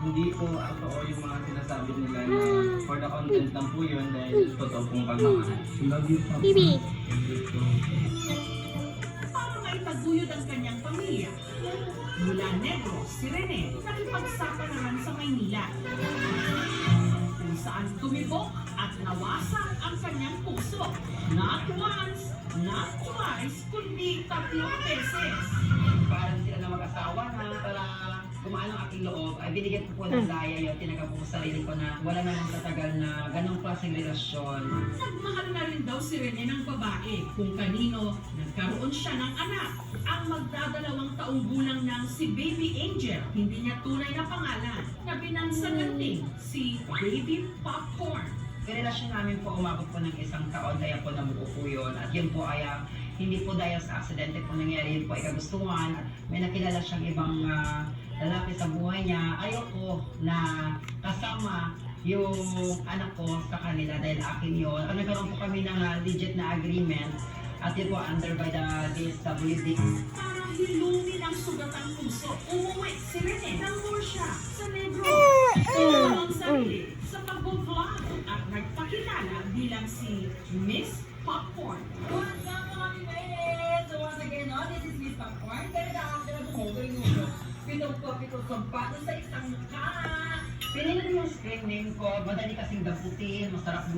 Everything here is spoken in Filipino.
hindi po totoo yung mga sinasabi nila na for the content lang po yun dahil totoo pong pagmamahal. Love you, Papa. Bibi. Para maitaguyod ang kanyang pamilya. Mula Negros, si Rene nakipagsapalaran sa Maynila. Kung saan tumibok at nawasak ang kanyang puso. Not once, not twice, kundi 3 beses. Parang sila na mag-asawa na para gumaan ang aking loob, ay binigyan ko po ng daya yun, tinagap ko sa sarili ko na wala namang tatagal na ganong klaseng relasyon. Nagmahal na rin daw si Rene ng babae kung kanino nagkaroon siya ng anak. Ang magdadalawang taong gulang ng si Baby Angel, hindi niya tunay na pangalan, na binansagan din si Baby Popcorn. Yung relasyon namin po umabot po ng 1 taon, kaya po nabuo po yun. At yun po ay hindi po dahil sa aksidente po nangyari, yun po ay kagustuhan. At may nakilala siyang ibang lalaki sa buhay niya. Ayoko na kasama yung anak ko sa kanila dahil akin yun. At nagkaroon po kami ng legit na agreement at yun po under by the DSWD. Para hilungin ang sugatang puso, umuwi si Rene ng Murcia sa Negros. Ang sarili sa pag-vlog at nagpakilala bilang si Miss Popcorn. What's up mga Pimeles? So once again, this is Miss Popcorn. Talaga ako na bumugoy nyo. Pito sampato sa isang ka. Pinili ko yung screen name ko, madali kasing damputin, masarap